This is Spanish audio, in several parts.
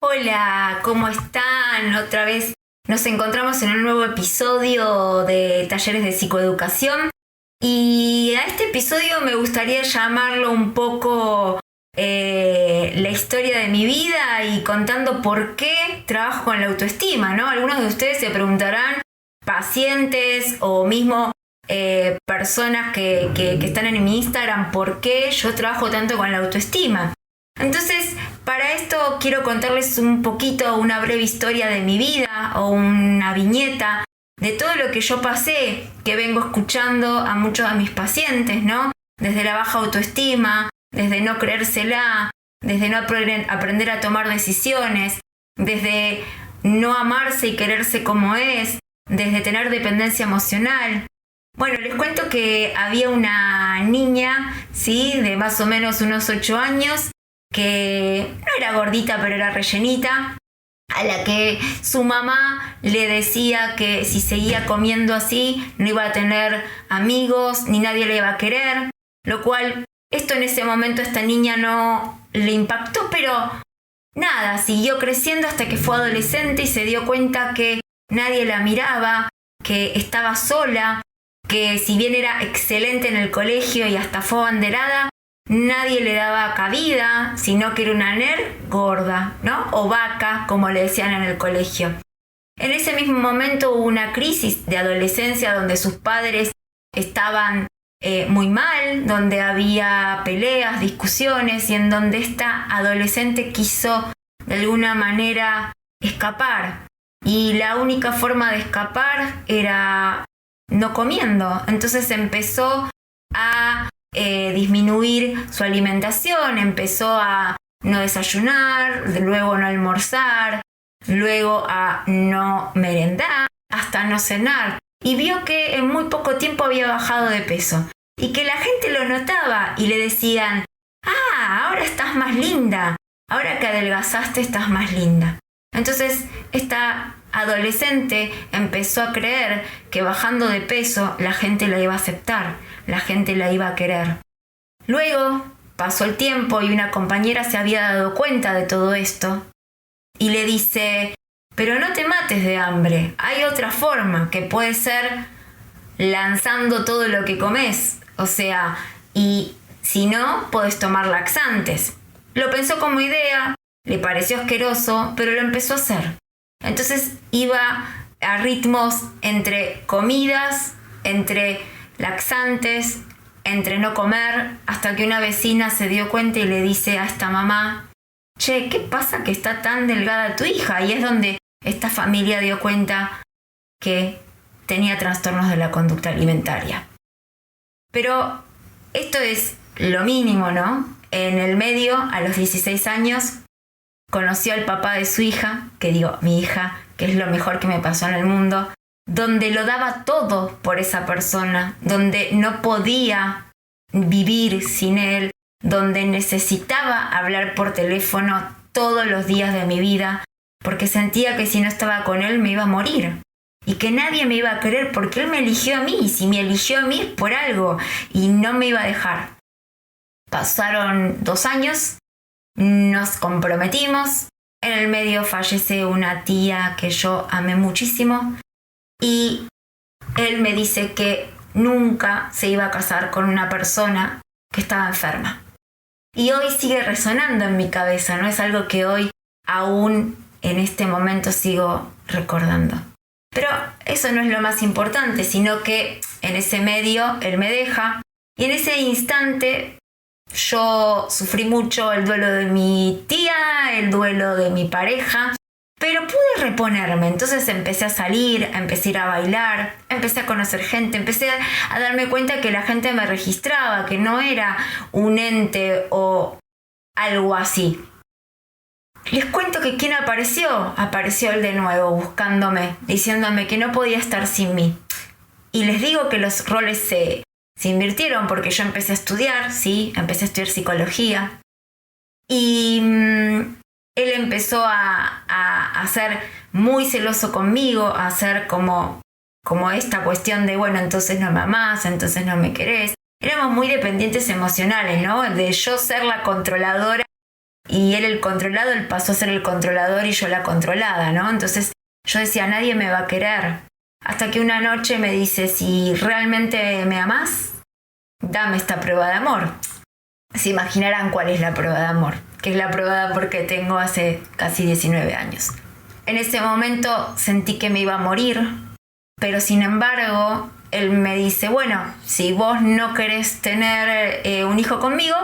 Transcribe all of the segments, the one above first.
Hola, ¿cómo están? Otra vez nos encontramos en un nuevo episodio de Talleres de Psicoeducación y a este episodio me gustaría llamarlo un poco la historia de mi vida y contando por qué trabajo con la autoestima, ¿no? Algunos de ustedes se preguntarán, pacientes o mismo personas que están en mi Instagram, ¿por qué yo trabajo tanto con la autoestima? Entonces, para esto quiero contarles un poquito, una breve historia de mi vida o una viñeta de todo lo que yo pasé, que vengo escuchando a muchos de mis pacientes, ¿no? Desde la baja autoestima, desde no creérsela, desde no aprender a tomar decisiones, desde no amarse y quererse como es, desde tener dependencia emocional. Bueno, les cuento que había una niña, ¿sí? De más o menos unos 8 años, que no era gordita, pero era rellenita, a la que su mamá le decía que si seguía comiendo así no iba a tener amigos ni nadie le iba a querer, lo cual esto en ese momento a esta niña no le impactó, pero nada, siguió creciendo hasta que fue adolescente y se dio cuenta que nadie la miraba, que estaba sola, que si bien era excelente en el colegio y hasta fue abanderada, nadie le daba cabida, sino que era una nerd gorda, ¿no? O vaca, como le decían en el colegio. En ese mismo momento hubo una crisis de adolescencia donde sus padres estaban muy mal, donde había peleas, discusiones y en donde esta adolescente quiso de alguna manera escapar. Y la única forma de escapar era no comiendo. Entonces empezó a disminuir su alimentación, empezó a no desayunar, luego no almorzar, luego a no merendar, hasta no cenar. Y vio que en muy poco tiempo había bajado de peso y que la gente lo notaba y le decían: ahora estás más linda, ahora que adelgazaste estás más linda. Entonces esta adolescente empezó a creer que bajando de peso la gente la iba a aceptar, la gente la iba a querer. Luego pasó el tiempo y una compañera se había dado cuenta de todo esto y le dice: pero no te mates de hambre, hay otra forma, que puede ser lanzando todo lo que comes, o sea, y si no, podés tomar laxantes. Lo pensó como idea, le pareció asqueroso, pero lo empezó a hacer. Entonces iba a ritmos entre comidas, entre laxantes, entre no comer, hasta que una vecina se dio cuenta y le dice a esta mamá: che, ¿qué pasa que está tan delgada tu hija? Y es donde esta familia dio cuenta que tenía trastornos de la conducta alimentaria. Pero esto es lo mínimo, ¿no? En el medio, a los 16 años, conoció al papá de su hija, que digo, mi hija, que es lo mejor que me pasó en el mundo, donde lo daba todo por esa persona, donde no podía vivir sin él, donde necesitaba hablar por teléfono todos los días de mi vida, porque sentía que si no estaba con él me iba a morir y que nadie me iba a querer porque él me eligió a mí, y si me eligió a mí es por algo y no me iba a dejar. Pasaron 2 años, nos comprometimos, en el medio fallece una tía que yo amé muchísimo y él me dice que nunca se iba a casar con una persona que estaba enferma. Y hoy sigue resonando en mi cabeza, ¿no? Es algo que hoy aún en este momento sigo recordando. Pero eso no es lo más importante, sino que en ese medio él me deja y en ese instante yo sufrí mucho el duelo de mi tía, el duelo de mi pareja, pero pude reponerme. Entonces empecé a salir, empecé a ir a bailar, empecé a conocer gente, empecé a darme cuenta que la gente me registraba, que no era un ente o algo así. Les cuento que ¿quién apareció? Apareció él de nuevo buscándome, diciéndome que no podía estar sin mí. Y les digo que los roles se invirtieron porque yo empecé a estudiar, ¿sí? Empecé a estudiar psicología. Y él empezó a ser muy celoso conmigo, a ser como esta cuestión de, bueno, entonces no me amás, entonces no me querés. Éramos muy dependientes emocionales, ¿no? De yo ser la controladora y él el controlado, él pasó a ser el controlador y yo la controlada, ¿no? Entonces yo decía, nadie me va a querer. Hasta que una noche me dice, si realmente me amás, dame esta prueba de amor. Se imaginarán cuál es la prueba de amor, que es la prueba de amor que tengo hace casi 19 años. En ese momento sentí que me iba a morir, pero sin embargo, él me dice, bueno, si vos no querés tener un hijo conmigo,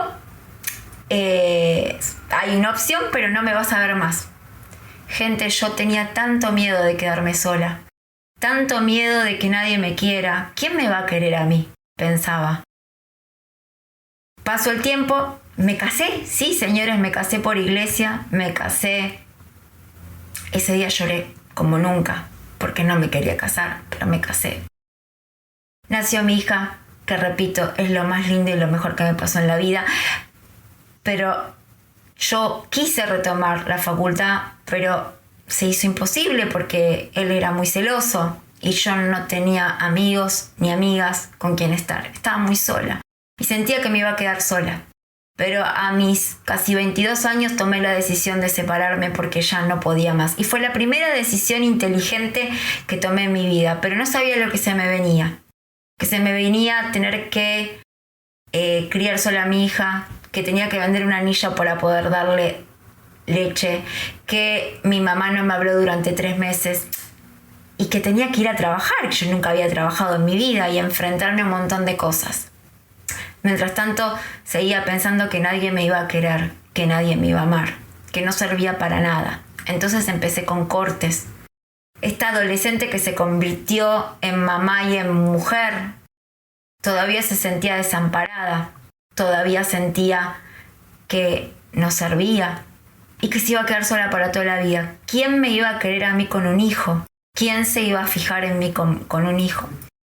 hay una opción, pero no me vas a ver más. Gente, yo tenía tanto miedo de quedarme sola, tanto miedo de que nadie me quiera. ¿Quién me va a querer a mí?, pensaba. Pasó el tiempo, me casé, sí, señores, me casé por iglesia, me casé. Ese día lloré como nunca, porque no me quería casar, pero me casé. Nació mi hija, que repito, es lo más lindo y lo mejor que me pasó en la vida, pero yo quise retomar la facultad, pero se hizo imposible porque él era muy celoso y yo no tenía amigos ni amigas con quien estar. Estaba muy sola y sentía que me iba a quedar sola. Pero a mis casi 22 años tomé la decisión de separarme porque ya no podía más. Y fue la primera decisión inteligente que tomé en mi vida, pero no sabía lo que se me venía. Que se me venía tener que criar sola a mi hija, que tenía que vender una anilla para poder darle leche, que mi mamá no me habló durante 3 meses y que tenía que ir a trabajar, que yo nunca había trabajado en mi vida, y enfrentarme a un montón de cosas. Mientras tanto, seguía pensando que nadie me iba a querer, que nadie me iba a amar, que no servía para nada. Entonces empecé con cortes. Esta adolescente que se convirtió en mamá y en mujer, todavía se sentía desamparada, todavía sentía que no servía y que se iba a quedar sola para toda la vida. ¿Quién me iba a querer a mí con un hijo? ¿Quién se iba a fijar en mí con un hijo?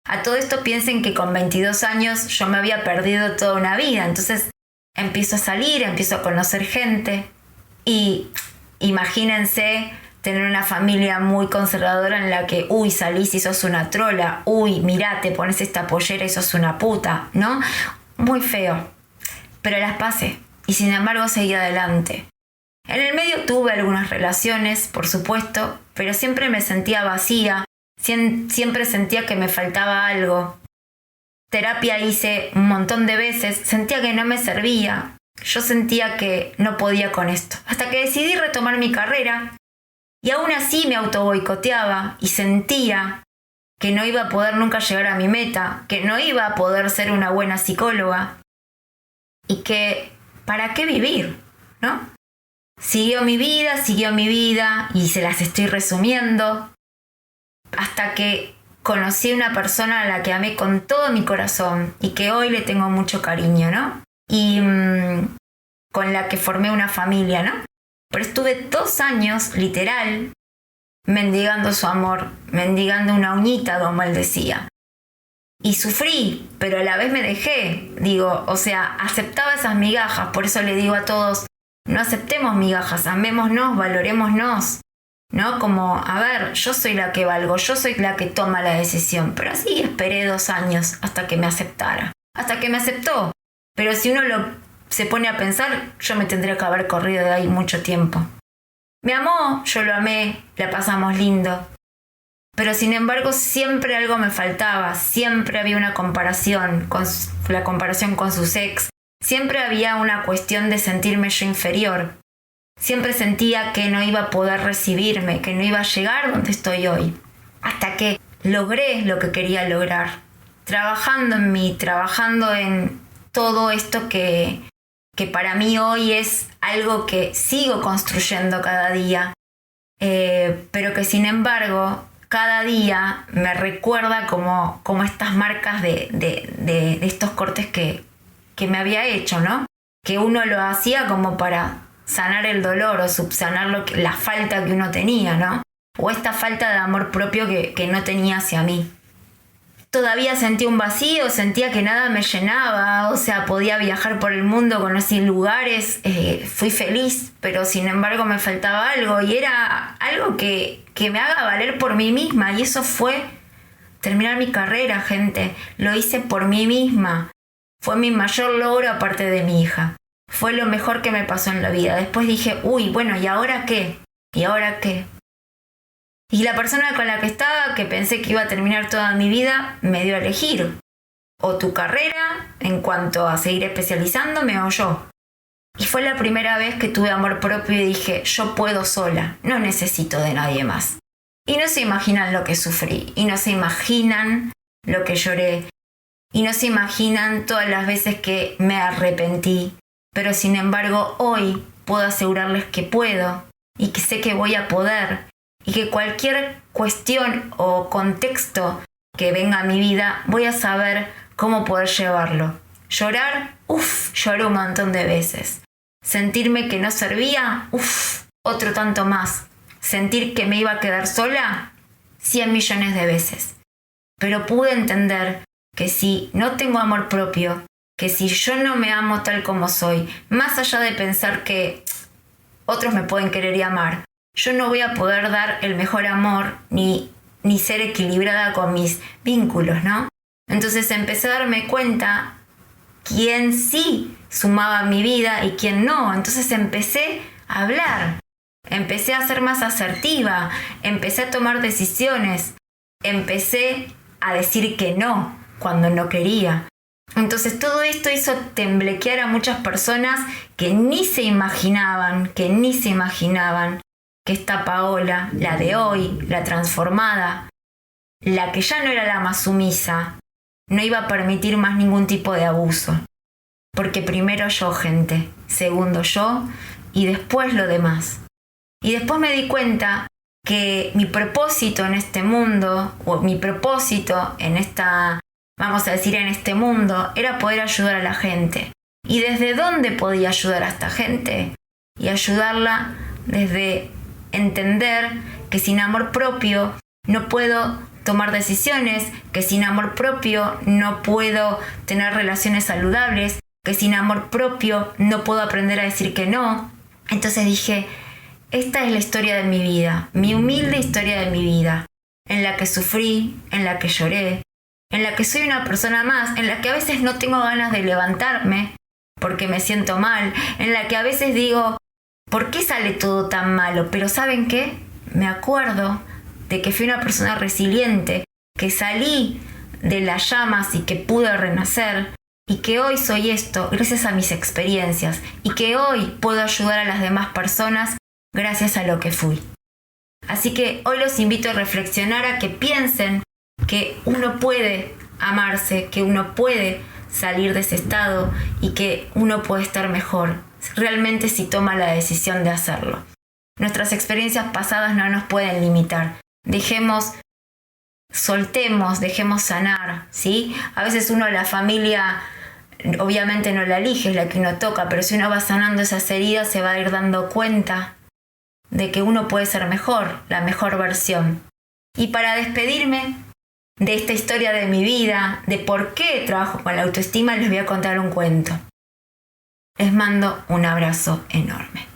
A todo esto piensen que con 22 años yo me había perdido toda una vida. Entonces empiezo a salir, empiezo a conocer gente y imagínense tener una familia muy conservadora en la que, uy, salís y sos una trola, uy, mirá, te pones esta pollera y sos una puta, ¿no? Muy feo. Pero las pasé y sin embargo seguí adelante. En el medio tuve algunas relaciones, por supuesto, pero siempre me sentía vacía, siempre sentía que me faltaba algo. Terapia hice un montón de veces, sentía que no me servía. Yo sentía que no podía con esto. Hasta que decidí retomar mi carrera y aún así me autoboicoteaba y sentía que no iba a poder nunca llegar a mi meta, que no iba a poder ser una buena psicóloga y que ¿para qué vivir?, ¿no? Siguió mi vida y se las estoy resumiendo hasta que conocí a una persona a la que amé con todo mi corazón y que hoy le tengo mucho cariño, ¿no? Y con la que formé una familia, ¿no? Pero estuve 2 años, literal, mendigando su amor, mendigando una uñita, como él decía. Y sufrí, pero a la vez me dejé. Aceptaba esas migajas. Por eso le digo a todos, no aceptemos migajas, amémonos, valorémonos. ¿No? Como, a ver, yo soy la que valgo, yo soy la que toma la decisión. Pero así esperé 2 años hasta que me aceptara. Hasta que me aceptó. Pero si uno se pone a pensar, yo me tendría que haber corrido de ahí mucho tiempo. Me amó, yo lo amé, la pasamos lindo. Pero sin embargo siempre algo me faltaba, siempre había una comparación, la comparación con sus ex, siempre había una cuestión de sentirme yo inferior. Siempre sentía que no iba a poder recibirme, que no iba a llegar donde estoy hoy. Hasta que logré lo que quería lograr, trabajando en mí, trabajando en todo esto que para mí hoy es algo que sigo construyendo cada día, pero que sin embargo cada día me recuerda como estas marcas de estos cortes que me había hecho, ¿no? Que uno lo hacía como para sanar el dolor o subsanar la falta que uno tenía, ¿no? O esta falta de amor propio que no tenía hacia mí. Todavía sentía un vacío, sentía que nada me llenaba, podía viajar por el mundo, conocí lugares, fui feliz, pero sin embargo me faltaba algo y era algo que me haga valer por mí misma, y eso fue terminar mi carrera, gente. Lo hice por mí misma. Fue mi mayor logro aparte de mi hija. fue lo mejor que me pasó en la vida. Después dije, uy, bueno, ¿y ahora qué? ¿Y ahora qué? Y la persona con la que estaba, que pensé que iba a terminar toda mi vida, me dio a elegir. O tu carrera, en cuanto a seguir especializándome, o yo. Y fue la primera vez que tuve amor propio y dije, yo puedo sola, no necesito de nadie más. Y no se imaginan lo que sufrí, y no se imaginan lo que lloré, y no se imaginan todas las veces que me arrepentí. Pero sin embargo, hoy puedo asegurarles que puedo, y que sé que voy a poder, y que cualquier cuestión o contexto que venga a mi vida, voy a saber cómo poder llevarlo. Llorar, lloré un montón de veces. Sentirme que no servía, otro tanto más. Sentir que me iba a quedar sola, 100 millones de veces. Pero pude entender que si no tengo amor propio, que si yo no me amo tal como soy, más allá de pensar que otros me pueden querer y amar, yo no voy a poder dar el mejor amor ni ser equilibrada con mis vínculos, ¿no? Entonces empecé a darme cuenta quién sí sumaba a mi vida y quién no. Entonces empecé a hablar, empecé a ser más asertiva, empecé a tomar decisiones, empecé a decir que no cuando no quería. Entonces todo esto hizo temblequear a muchas personas que ni se imaginaban que esta Paola, la de hoy, la transformada, la que ya no era la más sumisa, no iba a permitir más ningún tipo de abuso. Porque primero yo, gente, segundo yo y después lo demás. Y después me di cuenta que mi propósito en este mundo, o mi propósito en vamos a decir en este mundo, era poder ayudar a la gente. ¿Y desde dónde podía ayudar a esta gente? Y ayudarla desde entender que sin amor propio no puedo tomar decisiones, que sin amor propio no puedo tener relaciones saludables, que sin amor propio no puedo aprender a decir que no. Entonces dije, esta es la historia de mi vida, mi humilde historia de mi vida, en la que sufrí, en la que lloré, en la que soy una persona más, en la que a veces no tengo ganas de levantarme porque me siento mal, en la que a veces digo, ¿por qué sale todo tan malo? Pero ¿saben qué? Me acuerdo de que fui una persona resiliente, que salí de las llamas y que pude renacer, y que hoy soy esto gracias a mis experiencias, y que hoy puedo ayudar a las demás personas gracias a lo que fui. Así que hoy los invito a reflexionar, a que piensen que uno puede amarse, que uno puede salir de ese estado y que uno puede estar mejor, realmente si toma la decisión de hacerlo. Nuestras experiencias pasadas no nos pueden limitar. Soltemos, dejemos sanar, ¿sí? A veces la familia, obviamente no la elige, es la que uno toca, pero si uno va sanando esas heridas se va a ir dando cuenta de que uno puede ser mejor, la mejor versión. Y para despedirme de esta historia de mi vida, de por qué trabajo con la autoestima, les voy a contar un cuento. Les mando un abrazo enorme.